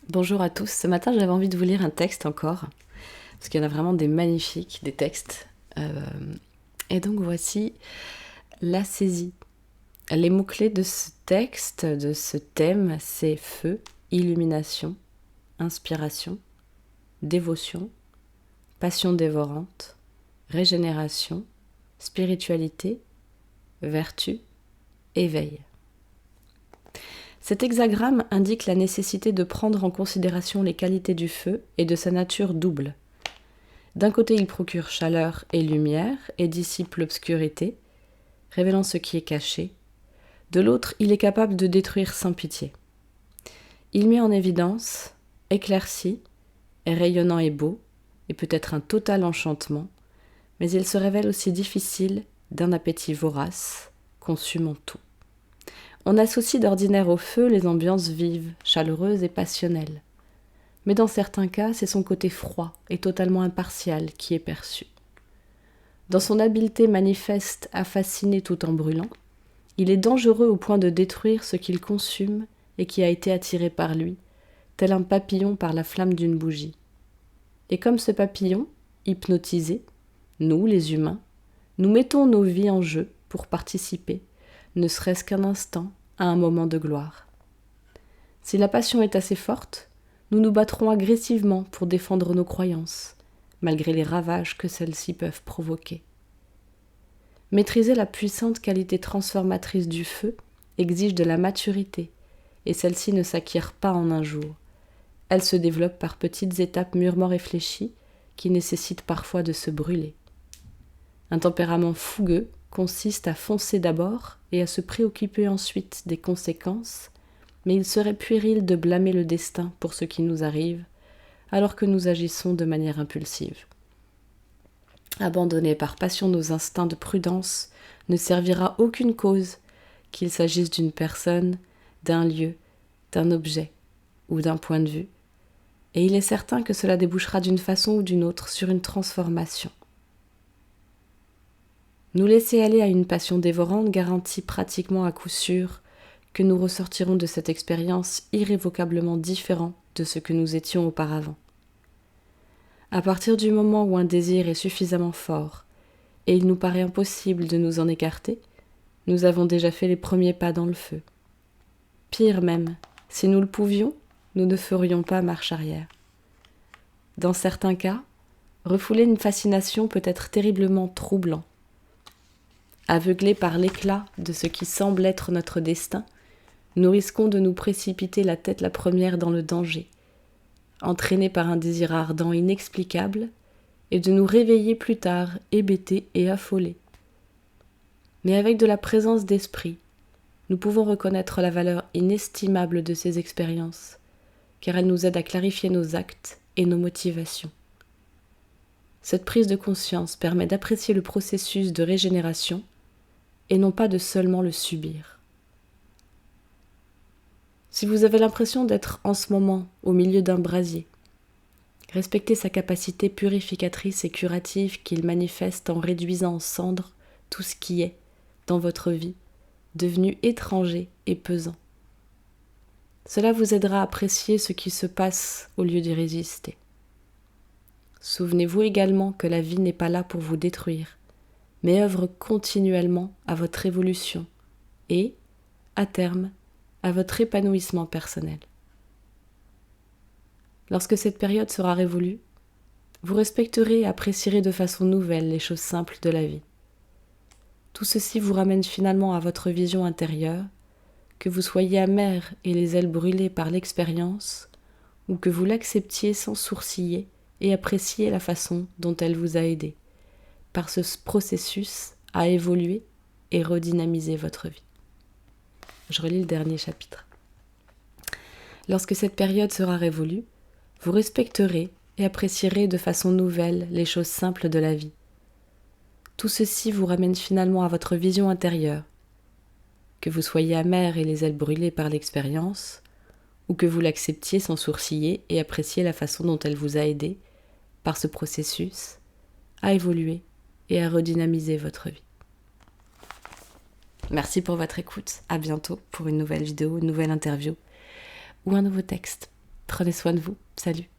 Bonjour à tous, ce matin j'avais envie de vous lire un texte encore, parce qu'il y en a vraiment des magnifiques, des textes. Et donc voici la saisie. Les mots-clés de ce texte, de ce thème, c'est feu, illumination, inspiration, dévotion, passion dévorante, régénération, spiritualité, vertu, éveil. Cet hexagramme indique la nécessité de prendre en considération les qualités du feu et de sa nature double. D'un côté, il procure chaleur et lumière et dissipe l'obscurité, révélant ce qui est caché. De l'autre, il est capable de détruire sans pitié. Il met en évidence, éclairci, est rayonnant et beau, et peut être un total enchantement, mais il se révèle aussi difficile d'un appétit vorace, consumant tout. On associe d'ordinaire au feu les ambiances vives, chaleureuses et passionnelles. Mais dans certains cas, c'est son côté froid et totalement impartial qui est perçu. Dans son habileté manifeste à fasciner tout en brûlant, il est dangereux au point de détruire ce qu'il consume et qui a été attiré par lui, tel un papillon par la flamme d'une bougie. Et comme ce papillon, hypnotisé, nous, les humains, nous mettons nos vies en jeu pour participer, ne serait-ce qu'un instant, à un moment de gloire. Si la passion est assez forte, nous nous battrons agressivement pour défendre nos croyances, malgré les ravages que celles-ci peuvent provoquer. Maîtriser la puissante qualité transformatrice du feu exige de la maturité, et celle-ci ne s'acquiert pas en un jour. Elle se développe par petites étapes mûrement réfléchies qui nécessitent parfois de se brûler. Un tempérament fougueux consiste à foncer d'abord et à se préoccuper ensuite des conséquences, mais il serait puéril de blâmer le destin pour ce qui nous arrive, alors que nous agissons de manière impulsive. Abandonner par passion nos instincts de prudence ne servira aucune cause, qu'il s'agisse d'une personne, d'un lieu, d'un objet ou d'un point de vue, et il est certain que cela débouchera d'une façon ou d'une autre sur une transformation. Nous laisser aller à une passion dévorante garantit pratiquement à coup sûr que nous ressortirons de cette expérience irrévocablement différents de ce que nous étions auparavant. À partir du moment où un désir est suffisamment fort et il nous paraît impossible de nous en écarter, nous avons déjà fait les premiers pas dans le feu. Pire même, si nous le pouvions, nous ne ferions pas marche arrière. Dans certains cas, refouler une fascination peut être terriblement troublant. Aveuglés par l'éclat de ce qui semble être notre destin, nous risquons de nous précipiter la tête la première dans le danger, entraînés par un désir ardent inexplicable, et de nous réveiller plus tard hébétés et affolés. Mais avec de la présence d'esprit, nous pouvons reconnaître la valeur inestimable de ces expériences, car elles nous aident à clarifier nos actes et nos motivations. Cette prise de conscience permet d'apprécier le processus de régénération et non pas de seulement le subir. Si vous avez l'impression d'être en ce moment au milieu d'un brasier, respectez sa capacité purificatrice et curative qu'il manifeste en réduisant en cendres tout ce qui est, dans votre vie, devenu étranger et pesant. Cela vous aidera à apprécier ce qui se passe au lieu d'y résister. Souvenez-vous également que la vie n'est pas là pour vous détruire, mais œuvre continuellement à votre évolution et, à terme, à votre épanouissement personnel. Lorsque cette période sera révolue, vous respecterez et apprécierez de façon nouvelle les choses simples de la vie. Tout ceci vous ramène finalement à votre vision intérieure, que vous soyez amer et les ailes brûlées par l'expérience, ou que vous l'acceptiez sans sourciller et apprécier la façon dont elle vous a aidé, par ce processus à évoluer et redynamiser votre vie. Je relis le dernier chapitre. Lorsque cette période sera révolue, vous respecterez et apprécierez de façon nouvelle les choses simples de la vie. Tout ceci vous ramène finalement à votre vision intérieure, que vous soyez amer et les ailes brûlées par l'expérience, ou que vous l'acceptiez sans sourciller et apprécier la façon dont elle vous a aidé, par ce processus, à évoluer et à redynamiser votre vie. Merci pour votre écoute. À bientôt pour une nouvelle vidéo, une nouvelle interview ou un nouveau texte. Prenez soin de vous. Salut.